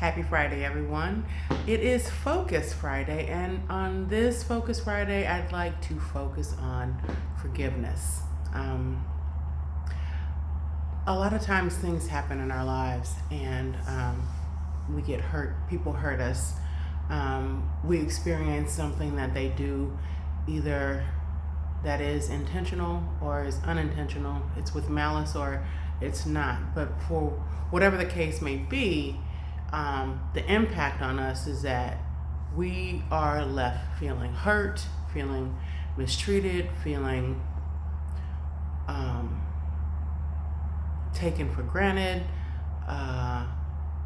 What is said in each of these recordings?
Happy Friday, everyone. It is Focus Friday, and on this Focus Friday, I'd like to focus on forgiveness. A lot of times things happen in our lives, and we get hurt. People hurt us. We experience something that they do, either that is intentional or is unintentional. It's with malice or it's not. But for whatever the case may be, the impact on us is that we are left feeling hurt, feeling mistreated, feeling taken for granted,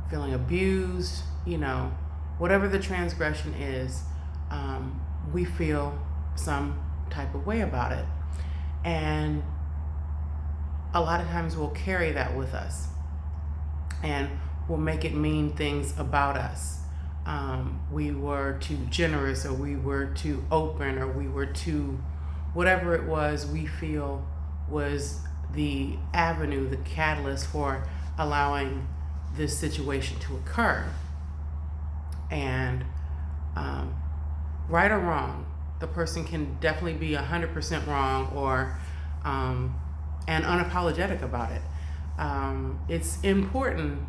feeling abused, whatever the transgression is, we feel some type of way about it. And a lot of times we'll carry that with us. And will make it mean things about us. We were too generous, or we were too open, or we were too, whatever it was we feel was the avenue, the catalyst for allowing this situation to occur. And right or wrong, the person can definitely be 100% wrong or and unapologetic about it. It's important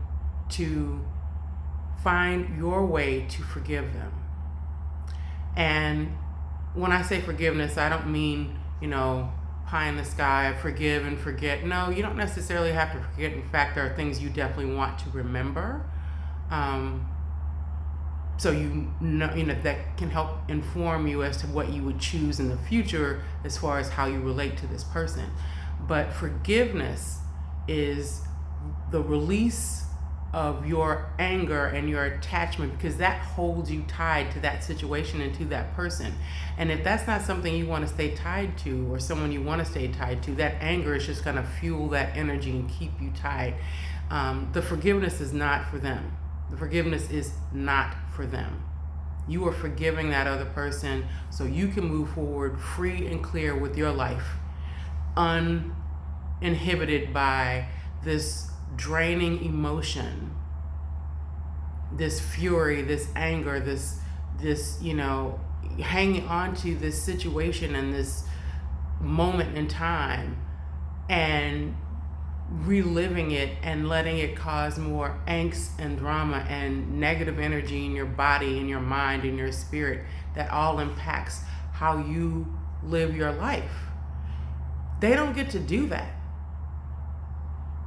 to find your way to forgive them. And when I say forgiveness, I don't mean, pie in the sky, forgive and forget. No, you don't necessarily have to forget. In fact, there are things you definitely want to remember. So that can help inform you as to what you would choose in the future as far as how you relate to this person. But forgiveness is the release of your anger and your attachment, because that holds you tied to that situation and to that person. And if that's not something you want to stay tied to, or someone you want to stay tied to, that anger is just going to fuel that energy and keep you tied. The forgiveness is not for them. The forgiveness is not for them. You are forgiving that other person so you can move forward free and clear with your life, uninhibited by this draining emotion, this fury, this anger, this hanging on to this situation and this moment in time and reliving it and letting it cause more angst and drama and negative energy in your body, in your mind, in your spirit, that all impacts how you live your life. They don't get to do that.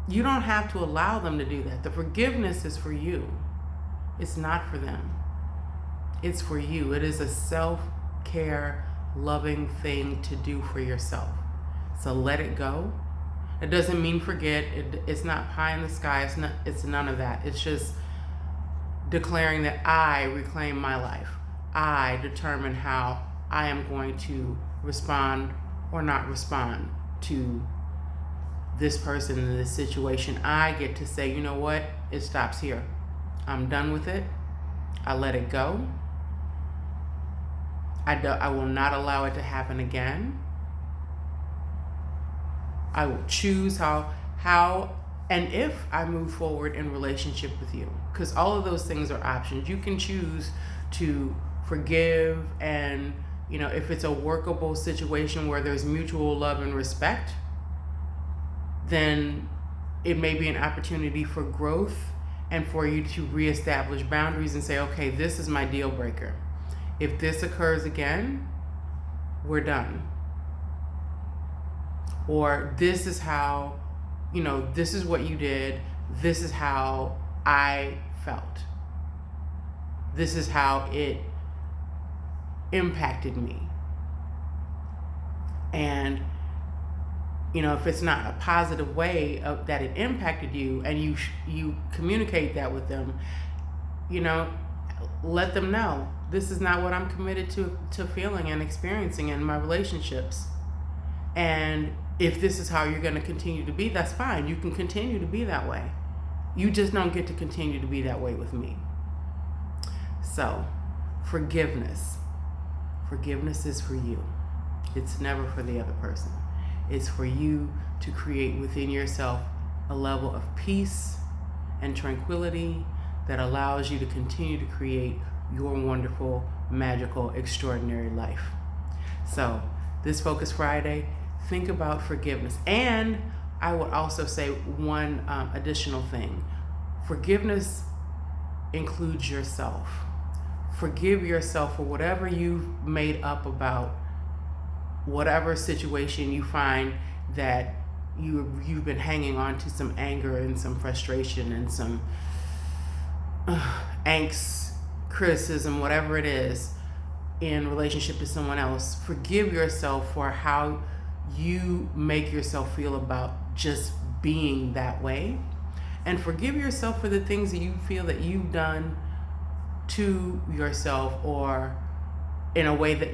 You don't have to allow them to do that. The forgiveness is for you. It's not for them. It's for you. It is a self-care, loving thing to do for yourself. So let it go. It doesn't mean forget. It's not pie in the sky. It's none of that. It's just declaring that I reclaim my life. I determine how I am going to respond or not respond to this person in this situation. I get to say, you know what? It stops here. I'm done with it. I let it go. I will not allow it to happen again. I will choose how and if I move forward in relationship with you, because all of those things are options. You can choose to forgive, and if it's a workable situation where there's mutual love and respect, then it may be an opportunity for growth and for you to reestablish boundaries and say, okay, this is my deal breaker. If this occurs again, we're done. Or this is how, this is what you did. This is how I felt. This is how it impacted me. And if it's not a positive way that it impacted you, and you communicate that with them, let them know this is not what I'm committed to feeling and experiencing in my relationships. And if this is how you're going to continue to be, that's fine. You can continue to be that way. You just don't get to continue to be that way with me. So, forgiveness. Forgiveness is for you. It's never for the other person. It's for you to create within yourself a level of peace and tranquility that allows you to continue to create your wonderful, magical, extraordinary life. So, this Focus Friday, think about forgiveness. And I would also say one additional thing. Forgiveness includes yourself. Forgive yourself for whatever you've made up about whatever situation you find that you've been hanging on to some anger and some frustration and some angst, criticism, whatever it is, in relationship to someone else. Forgive yourself for how you make yourself feel about just being that way, and forgive yourself for the things that you feel that you've done to yourself, or in a way that,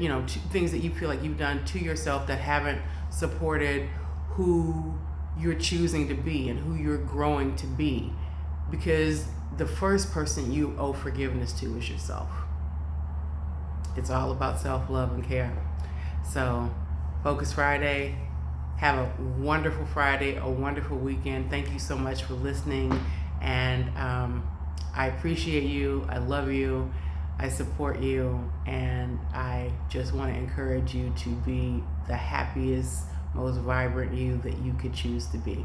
things that you feel like you've done to yourself that haven't supported who you're choosing to be and who you're growing to be, because the first person you owe forgiveness to is yourself. It's all about self-love and care. So, Focus Friday. Have a wonderful Friday, a wonderful weekend. Thank you so much for listening. And I appreciate you. I love you. I support you. And I just want to encourage you to be the happiest, most vibrant you that you could choose to be.